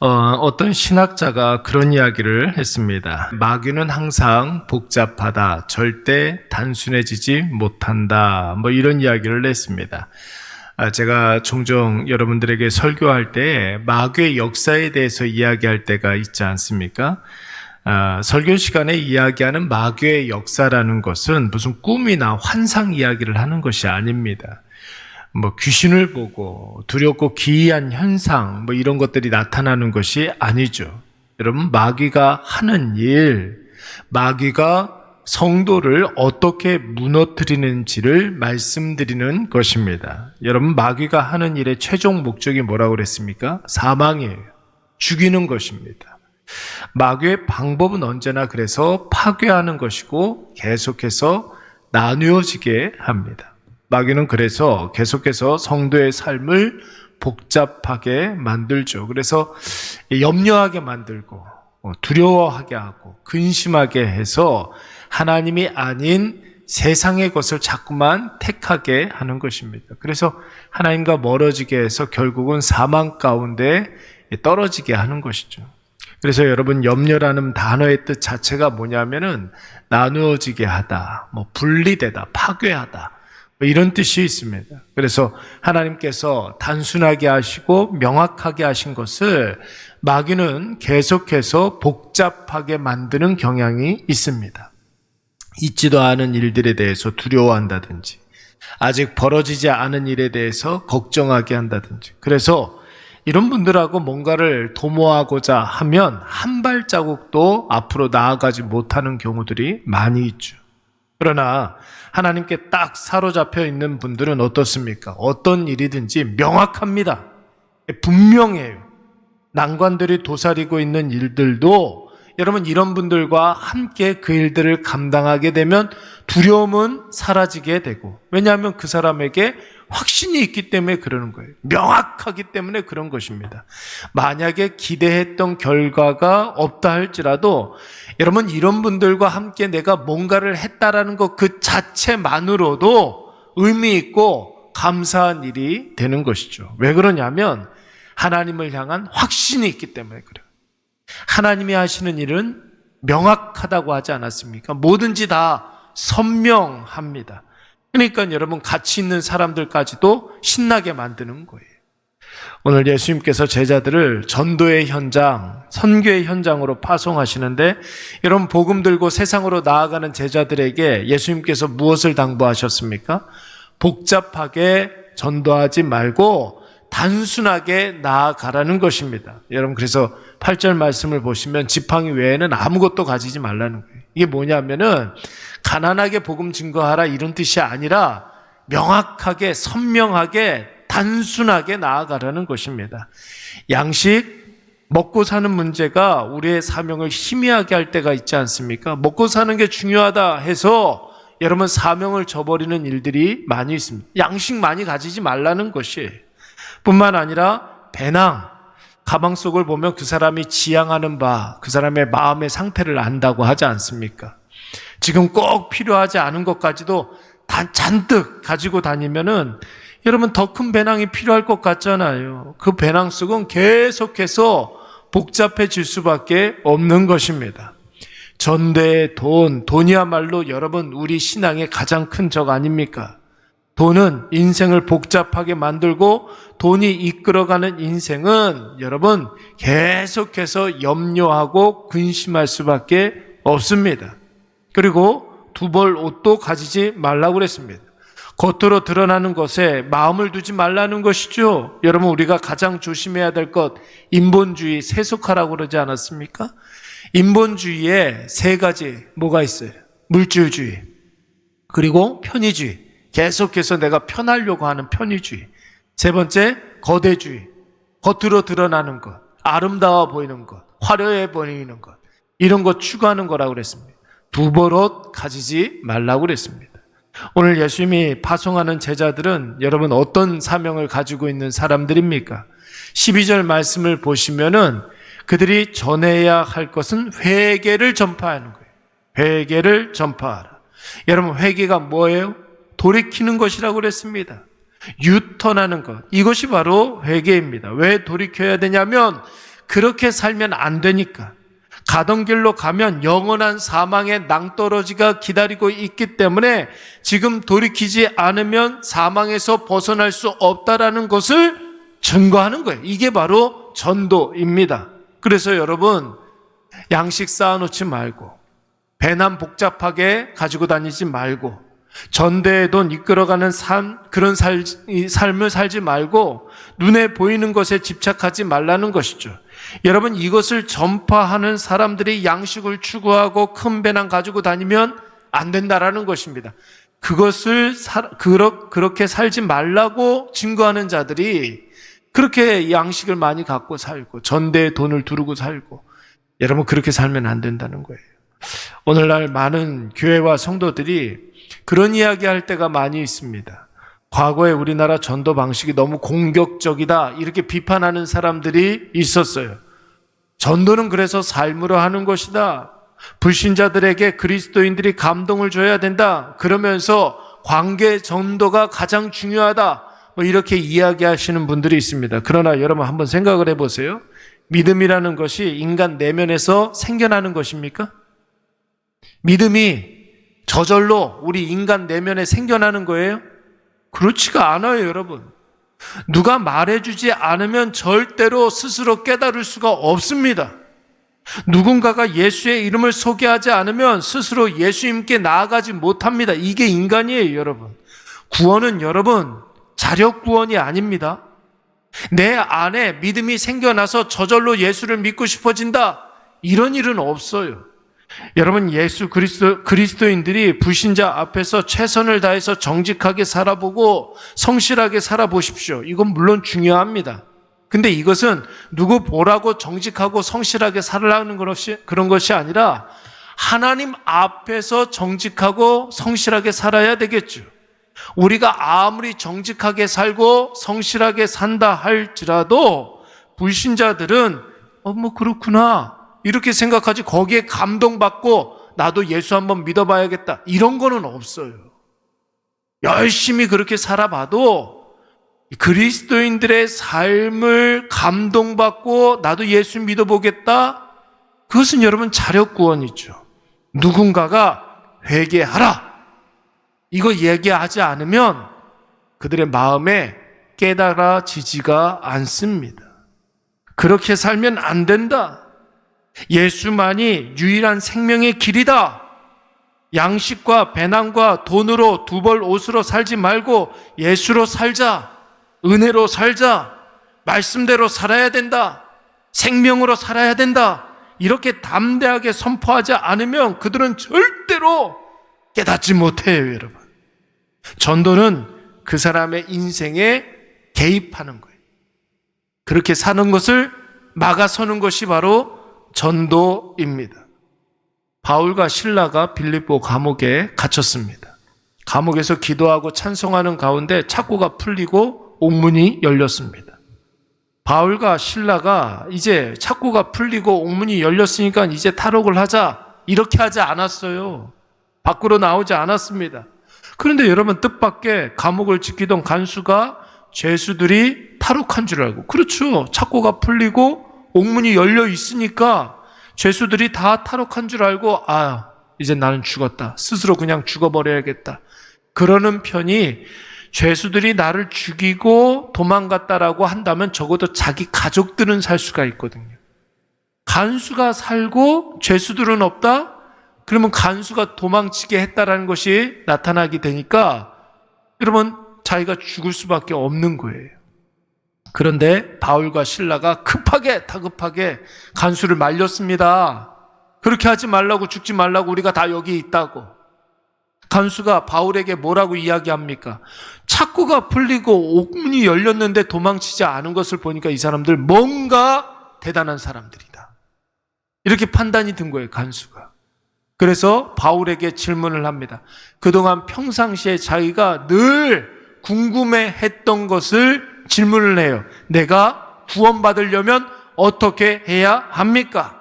어떤 신학자가 그런 이야기를 했습니다. 마귀는 항상 복잡하다, 절대 단순해지지 못한다, 이런 이야기를 했습니다. 제가 종종 여러분들에게 설교할 때 마귀의 역사에 대해서 이야기할 때가 있지 않습니까? 설교 시간에 이야기하는 마귀의 역사라는 것은 무슨 꿈이나 환상 이야기를 하는 것이 아닙니다. 귀신을 보고 두렵고 기이한 현상, 이런 것들이 나타나는 것이 아니죠. 여러분, 마귀가 하는 일, 마귀가 성도를 어떻게 무너뜨리는지를 말씀드리는 것입니다. 여러분, 마귀가 하는 일의 최종 목적이 뭐라고 그랬습니까? 사망이에요. 죽이는 것입니다. 마귀의 방법은 언제나 그래서 파괴하는 것이고 계속해서 나누어지게 합니다. 마귀는 그래서 계속해서 성도의 삶을 복잡하게 만들죠. 그래서 염려하게 만들고 두려워하게 하고 근심하게 해서 하나님이 아닌 세상의 것을 자꾸만 택하게 하는 것입니다. 그래서 하나님과 멀어지게 해서 결국은 사망 가운데 떨어지게 하는 것이죠. 그래서 여러분, 염려라는 단어의 뜻 자체가 뭐냐면은 나누어지게 하다, 분리되다, 파괴하다, 이런 뜻이 있습니다. 그래서 하나님께서 단순하게 하시고 명확하게 하신 것을 마귀는 계속해서 복잡하게 만드는 경향이 있습니다. 있지도 않은 일들에 대해서 두려워한다든지, 아직 벌어지지 않은 일에 대해서 걱정하게 한다든지, 그래서 이런 분들하고 뭔가를 도모하고자 하면 한 발자국도 앞으로 나아가지 못하는 경우들이 많이 있죠. 그러나 하나님께 딱 사로잡혀 있는 분들은 어떻습니까? 어떤 일이든지 명확합니다. 분명해요. 난관들이 도사리고 있는 일들도 여러분, 이런 분들과 함께 그 일들을 감당하게 되면 두려움은 사라지게 되고, 왜냐하면 그 사람에게 확신이 있기 때문에 그러는 거예요. 명확하기 때문에 그런 것입니다. 만약에 기대했던 결과가 없다 할지라도 여러분, 이런 분들과 함께 내가 뭔가를 했다라는 것 그 자체만으로도 의미 있고 감사한 일이 되는 것이죠. 왜 그러냐면 하나님을 향한 확신이 있기 때문에 그래요. 하나님이 하시는 일은 명확하다고 하지 않았습니까? 뭐든지 다 선명합니다. 그러니까 여러분, 가치 있는 사람들까지도 신나게 만드는 거예요. 오늘 예수님께서 제자들을 전도의 현장, 선교의 현장으로 파송하시는데, 여러분, 복음 들고 세상으로 나아가는 제자들에게 예수님께서 무엇을 당부하셨습니까? 복잡하게 전도하지 말고 단순하게 나아가라는 것입니다. 여러분, 그래서 8절 말씀을 보시면 지팡이 외에는 아무것도 가지지 말라는 거예요. 이게 뭐냐면은 가난하게 복음 증거하라, 이런 뜻이 아니라 명확하게, 선명하게, 단순하게 나아가라는 것입니다. 양식, 먹고 사는 문제가 우리의 사명을 희미하게 할 때가 있지 않습니까? 먹고 사는 게 중요하다 해서 여러분, 사명을 저버리는 일들이 많이 있습니다. 양식 많이 가지지 말라는 것이 뿐만 아니라 배낭, 가방 속을 보면 그 사람이 지향하는 바, 그 사람의 마음의 상태를 안다고 하지 않습니까? 지금 꼭 필요하지 않은 것까지도 잔뜩 가지고 다니면은 여러분, 더 큰 배낭이 필요할 것 같잖아요. 그 배낭 속은 계속해서 복잡해질 수밖에 없는 것입니다. 전대의 돈이야말로 여러분, 우리 신앙의 가장 큰 적 아닙니까? 돈은 인생을 복잡하게 만들고 돈이 이끌어가는 인생은 여러분 계속해서 염려하고 근심할 수밖에 없습니다. 그리고 두 벌 옷도 가지지 말라고 그랬습니다. 겉으로 드러나는 것에 마음을 두지 말라는 것이죠. 여러분, 우리가 가장 조심해야 될 것, 인본주의, 세속화라고 그러지 않았습니까? 인본주의에 세 가지 뭐가 있어요? 물질주의, 그리고 편의주의, 계속해서 내가 편하려고 하는 편의주의. 세 번째, 거대주의, 겉으로 드러나는 것, 아름다워 보이는 것, 화려해 보이는 것, 이런 것 추구하는 거라고 그랬습니다. 두 벌옷 가지지 말라고 그랬습니다. 오늘 예수님이 파송하는 제자들은 여러분, 어떤 사명을 가지고 있는 사람들입니까? 12절 말씀을 보시면은 그들이 전해야 할 것은 회개를 전파하는 거예요. 회개를 전파하라. 여러분, 회개가 뭐예요? 돌이키는 것이라고 그랬습니다. 유턴하는 것, 이것이 바로 회개입니다. 왜 돌이켜야 되냐면 그렇게 살면 안 되니까. 가던 길로 가면 영원한 사망의 낭떠러지가 기다리고 있기 때문에 지금 돌이키지 않으면 사망에서 벗어날 수 없다라는 것을 증거하는 거예요. 이게 바로 전도입니다. 그래서 여러분, 양식 쌓아놓지 말고, 배낭 복잡하게 가지고 다니지 말고, 전대의 돈 이끌어가는 그런 삶을 살지 말고 눈에 보이는 것에 집착하지 말라는 것이죠. 여러분, 이것을 전파하는 사람들이 양식을 추구하고 큰 배낭 가지고 다니면 안 된다라는 것입니다. 그것을 그렇게 살지 말라고 증거하는 자들이 그렇게 양식을 많이 갖고 살고 전대의 돈을 두르고 살고, 여러분, 그렇게 살면 안 된다는 거예요. 오늘날 많은 교회와 성도들이 그런 이야기할 때가 많이 있습니다. 과거에 우리나라 전도 방식이 너무 공격적이다, 이렇게 비판하는 사람들이 있었어요. 전도는 그래서 삶으로 하는 것이다. 불신자들에게 그리스도인들이 감동을 줘야 된다. 그러면서 관계 전도가 가장 중요하다. 이렇게 이야기하시는 분들이 있습니다. 그러나 여러분 한번 생각을 해보세요. 믿음이라는 것이 인간 내면에서 생겨나는 것입니까? 믿음이 저절로 우리 인간 내면에 생겨나는 거예요? 그렇지가 않아요, 여러분. 누가 말해주지 않으면 절대로 스스로 깨달을 수가 없습니다. 누군가가 예수의 이름을 소개하지 않으면 스스로 예수님께 나아가지 못합니다. 이게 인간이에요, 여러분. 구원은 여러분, 자력 구원이 아닙니다. 내 안에 믿음이 생겨나서 저절로 예수를 믿고 싶어진다, 이런 일은 없어요. 여러분, 예수 그리스도인들이 불신자 앞에서 최선을 다해서 정직하게 살아보고 성실하게 살아보십시오. 이건 물론 중요합니다. 근데 이것은 누구 보라고 정직하고 성실하게 살아가는 그런 것이 아니라 하나님 앞에서 정직하고 성실하게 살아야 되겠죠. 우리가 아무리 정직하게 살고 성실하게 산다 할지라도 불신자들은 그렇구나, 이렇게 생각하지, 거기에 감동받고 나도 예수 한번 믿어봐야겠다, 이런 거는 없어요. 열심히 그렇게 살아봐도 그리스도인들의 삶을 감동받고 나도 예수 믿어보겠다, 그것은 여러분 자력구원이죠. 누군가가 회개하라, 이거 얘기하지 않으면 그들의 마음에 깨달아지지가 않습니다. 그렇게 살면 안 된다. 예수만이 유일한 생명의 길이다. 양식과 배낭과 돈으로 두 벌 옷으로 살지 말고 예수로 살자, 은혜로 살자, 말씀대로 살아야 된다, 생명으로 살아야 된다, 이렇게 담대하게 선포하지 않으면 그들은 절대로 깨닫지 못해요, 여러분. 전도는 그 사람의 인생에 개입하는 거예요. 그렇게 사는 것을 막아서는 것이 바로 전도입니다. 바울과 실라가 빌립보 감옥에 갇혔습니다. 감옥에서 기도하고 찬송하는 가운데 착고가 풀리고 옥문이 열렸습니다. 바울과 실라가 이제 착고가 풀리고 옥문이 열렸으니까 이제 탈옥을 하자, 이렇게 하지 않았어요. 밖으로 나오지 않았습니다. 그런데 여러분, 뜻밖의 감옥을 지키던 간수가 죄수들이 탈옥한 줄 알고, 그렇죠, 착고가 풀리고 옥문이 열려 있으니까 죄수들이 다 탈옥한 줄 알고, 이제 나는 죽었다, 스스로 그냥 죽어버려야겠다, 그러는 편이, 죄수들이 나를 죽이고 도망갔다라고 한다면 적어도 자기 가족들은 살 수가 있거든요. 간수가 살고 죄수들은 없다? 그러면 간수가 도망치게 했다라는 것이 나타나게 되니까 여러분, 자기가 죽을 수밖에 없는 거예요. 그런데 바울과 실라가 다급하게 간수를 말렸습니다. 그렇게 하지 말라고, 죽지 말라고, 우리가 다 여기 있다고. 간수가 바울에게 뭐라고 이야기합니까? 착고가 풀리고 옥문이 열렸는데 도망치지 않은 것을 보니까 이 사람들 뭔가 대단한 사람들이다, 이렇게 판단이 든 거예요, 간수가. 그래서 바울에게 질문을 합니다. 그동안 평상시에 자기가 늘 궁금해했던 것을 질문을 해요. 내가 구원받으려면 어떻게 해야 합니까?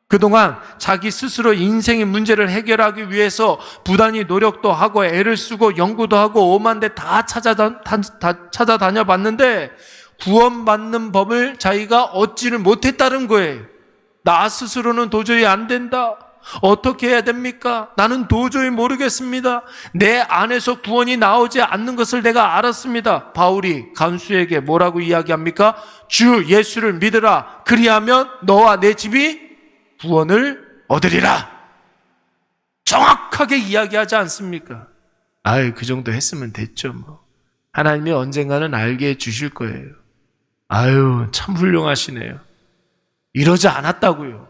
그동안 자기 스스로 인생의 문제를 해결하기 위해서 부단히 노력도 하고 애를 쓰고 연구도 하고 오만 데 다 찾아다녀 봤는데 구원받는 법을 자기가 얻지를 못했다는 거예요. 나 스스로는 도저히 안 된다. 어떻게 해야 됩니까? 나는 도저히 모르겠습니다. 내 안에서 구원이 나오지 않는 것을 내가 알았습니다. 바울이 간수에게 뭐라고 이야기합니까? 주 예수를 믿으라. 그리하면 너와 내 집이 구원을 얻으리라. 정확하게 이야기하지 않습니까? 아유, 그 정도 했으면 됐죠, 뭐. 하나님이 언젠가는 알게 해주실 거예요. 아유, 참 훌륭하시네요. 이러지 않았다고요.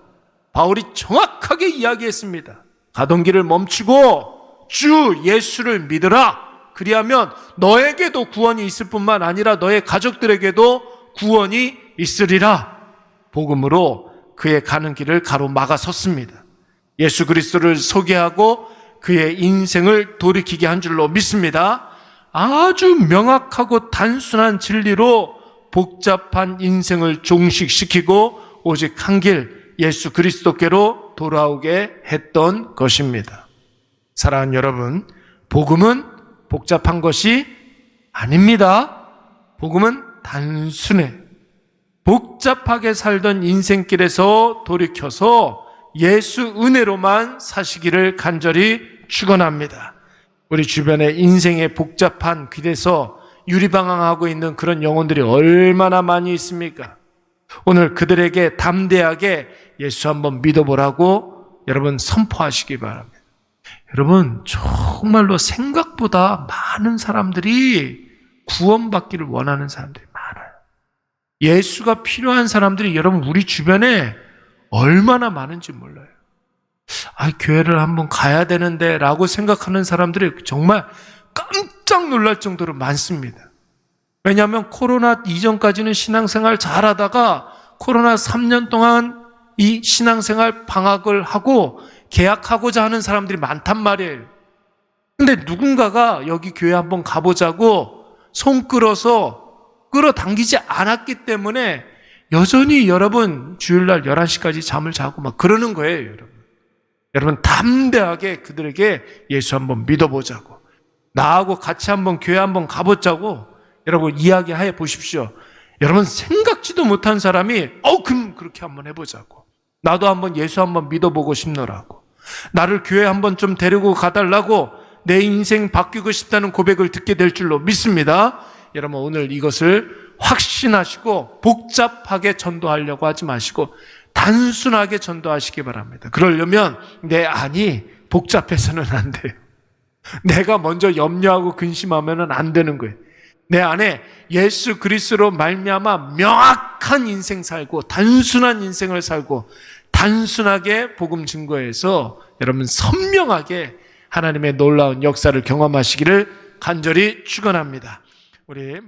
바울이 정확하게 이야기했습니다. 가던 길을 멈추고 주 예수를 믿으라. 그리하면 너에게도 구원이 있을 뿐만 아니라 너의 가족들에게도 구원이 있으리라. 복음으로 그의 가는 길을 가로막아 섰습니다. 예수 그리스도를 소개하고 그의 인생을 돌이키게 한 줄로 믿습니다. 아주 명확하고 단순한 진리로 복잡한 인생을 종식시키고 오직 한 길, 예수 그리스도께로 돌아오게 했던 것입니다. 사랑하는 여러분, 복음은 복잡한 것이 아닙니다. 복음은 단순해. 복잡하게 살던 인생길에서 돌이켜서 예수 은혜로만 사시기를 간절히 축원합니다. 우리 주변에 인생의 복잡한 길에서 유리방황하고 있는 그런 영혼들이 얼마나 많이 있습니까? 오늘 그들에게 담대하게 예수 한번 믿어보라고 여러분 선포하시기 바랍니다. 여러분, 정말로 생각보다 많은 사람들이 구원받기를 원하는 사람들이 많아요. 예수가 필요한 사람들이 여러분 우리 주변에 얼마나 많은지 몰라요. 교회를 한번 가야 되는데 라고 생각하는 사람들이 정말 깜짝 놀랄 정도로 많습니다. 왜냐하면 코로나 이전까지는 신앙생활 잘하다가 코로나 3년 동안 이 신앙생활 방학을 하고 개학하고자 하는 사람들이 많단 말이에요. 근데 누군가가 여기 교회 한번 가보자고 손 끌어서 끌어당기지 않았기 때문에 여전히 여러분 주일날 11시까지 잠을 자고 막 그러는 거예요, 여러분. 여러분 담대하게 그들에게 예수 한번 믿어보자고, 나하고 같이 한번 교회 한번 가보자고 여러분 이야기해 보십시오. 여러분 생각지도 못한 사람이 그럼 그렇게 한번 해보자고, 나도 한번 예수 한번 믿어보고 싶노라고, 나를 교회 한번 좀 데리고 가달라고 내 인생 바뀌고 싶다는 고백을 듣게 될 줄로 믿습니다. 여러분 오늘 이것을 확신하시고 복잡하게 전도하려고 하지 마시고 단순하게 전도하시기 바랍니다. 그러려면 내 안이 복잡해서는 안 돼요. 내가 먼저 염려하고 근심하면 안 되는 거예요. 내 안에 예수 그리스도로 말미암아 명확한 인생 살고 단순한 인생을 살고 단순하게 복음 증거해서 여러분 선명하게 하나님의 놀라운 역사를 경험하시기를 간절히 축원합니다. 우리